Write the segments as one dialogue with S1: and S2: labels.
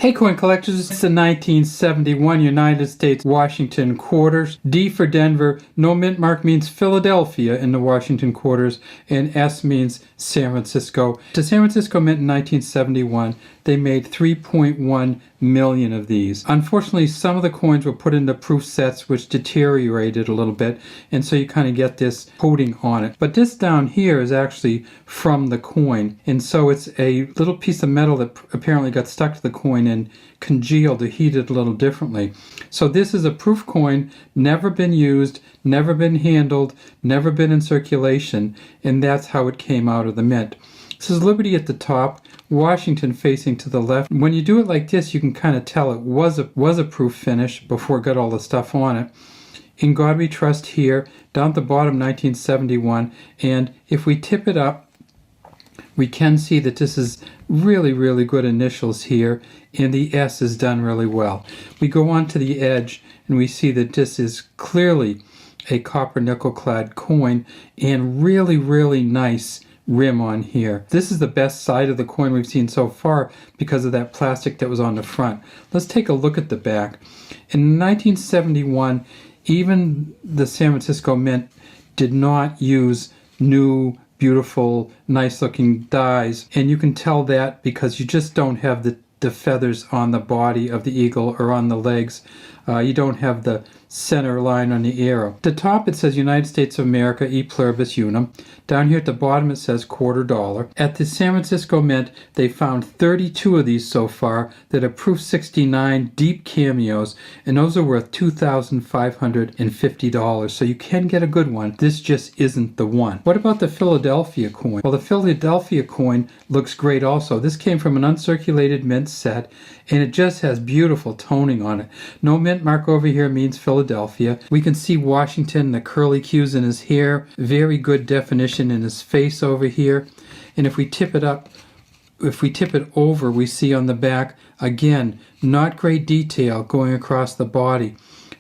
S1: Hey coin collectors, it's the 1971 United States Washington quarters. D for Denver, no mint mark means Philadelphia in the Washington quarters, and S means San Francisco. The San Francisco mint in 1971, they made 3.1 million of these. Unfortunately, some of the coins were put into proof sets which deteriorated a little bit, and so you kind of get this coating on it. But this down here is actually from the coin, and so it's a little piece of metal that apparently got stuck to the coin and congealed or heated a little differently. So this is a proof coin, never been used, never been handled, never been in circulation, and that's how it came out of the mint. This is Liberty at the top, Washington facing to the left. When you do it like this, you can kind of tell it was a proof finish before it got all the stuff on it. In God We Trust here, down at the bottom 1971, and if we tip it up, we can see that this is really, really good initials here, and the S is done really well. We go on to the edge, and we see that this is clearly a copper nickel clad coin, and really, really nice rim on here. This is the best side of the coin we've seen so far because of that plastic that was on the front. Let's take a look at the back. In 1971, even the San Francisco Mint did not use new, beautiful, nice-looking dies, and you can tell that because you just don't have the feathers on the body of the eagle or on the legs. You don't have the center line on the arrow. At the top it says United States of America, E Pluribus Unum. Down here at the bottom it says $quarter. At the San Francisco Mint they found 32 of these so far that are proof 69 deep cameos, and those are worth $2,550, so you can get a good one. This just isn't the one. What about the Philadelphia coin? Well, the Philadelphia coin looks great also. This came from an uncirculated mint set, and it just has beautiful toning on it. No mint mark over here means Philadelphia. We can see Washington, the curly cues in his hair, very good definition in his face over here. And if we tip it up, if we tip it over, we see on the back, again, not great detail going across the body,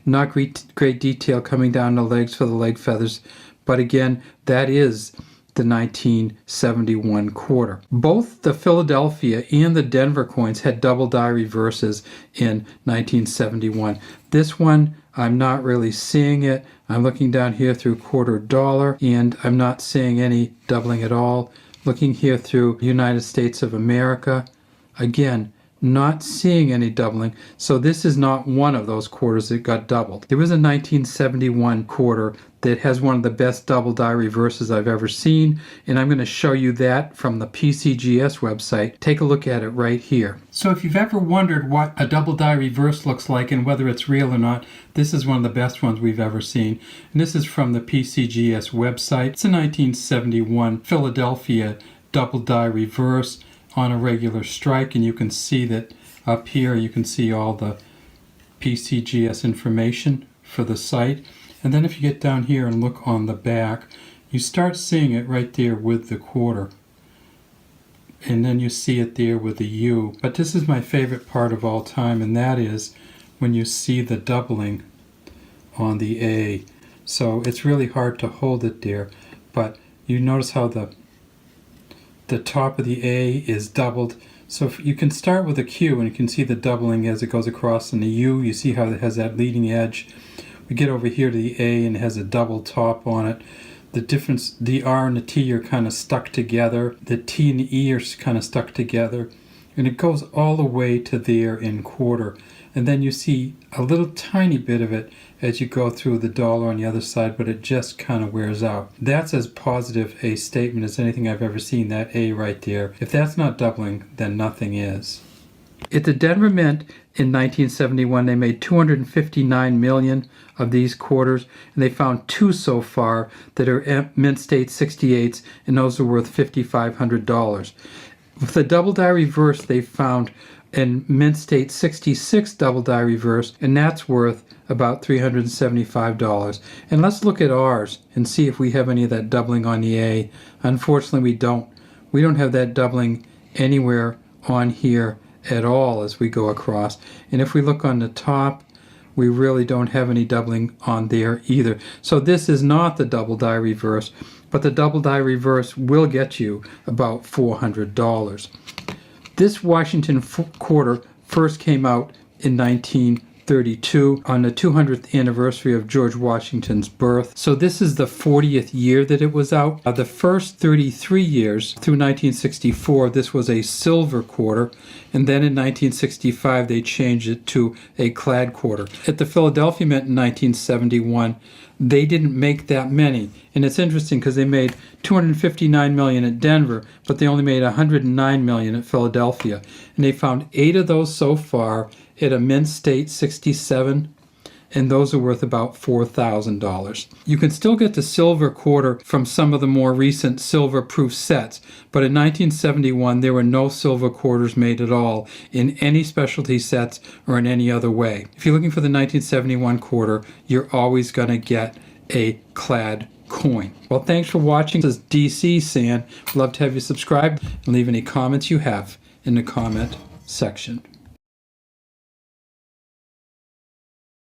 S1: not great detail coming down the legs for the leg feathers, but again, that is the 1971 quarter. Both the Philadelphia and the Denver coins had double die reverses in 1971. This one, I'm not really seeing it. I'm looking down here through $quarter, and I'm not seeing any doubling at all. Looking here through United States of America, again, not seeing any doubling. So this is not one of those quarters that got doubled. There was a 1971 quarter that has one of the best double die reverses I've ever seen, and I'm going to show you that from the PCGS website. Take a look at it right here. So if you've ever wondered what a double die reverse looks like and whether it's real or not, this is one of the best ones we've ever seen. And this is from the PCGS website. It's a 1971 Philadelphia double die reverse on a regular strike, and you can see that up here you can see all the PCGS information for the site. And then if you get down here and look on the back, you start seeing it right there with the quarter, and then you see it there with the U. But this is my favorite part of all time, and that is when you see the doubling on the A. So it's really hard to hold it there, but you notice how the top of the A is doubled. So if you can start with a Q and you can see the doubling as it goes across, in the U you see how it has that leading edge. We get over here to the A and it has a double top on it. The difference, the R and the T are kind of stuck together. The T and the E are kind of stuck together. And it goes all the way to there in quarter. And then you see a little tiny bit of it as you go through the dollar on the other side, but it just kind of wears out. That's as positive a statement as anything I've ever seen, that A right there. If that's not doubling, then nothing is. At the Denver Mint in 1971, they made 259 million of these quarters, and they found two so far that are Mint State 68s, and those are worth $5,500. With the double die reverse, they found in Mint State 66 double die reverse, and that's worth about $375. And let's look at ours and see if we have any of that doubling on the A. Unfortunately, we don't. We don't have that doubling anywhere on here at all as we go across. And if we look on the top, we really don't have any doubling on there either. So this is not the double die reverse, but the double die reverse will get you about $400. This Washington quarter first came out in 1932 on the 200th anniversary of George Washington's birth. So this is the 40th year that it was out. The first 33 years through 1964, this was a silver quarter, and then in 1965 they changed it to a clad quarter. At the Philadelphia Mint in 1971, they didn't make that many. And it's interesting because they made $259 million at Denver, but they only made $109 million at Philadelphia. And they found 8 of those so far at a Mint State 67, and those are worth about $4,000. You can still get the silver quarter from some of the more recent silver-proof sets, but in 1971 there were no silver quarters made at all in any specialty sets or in any other way. If you're looking for the 1971 quarter, you're always going to get a clad coin. Well, thanks for watching. This is DC San. Love to have you subscribe and leave any comments you have in the comment section.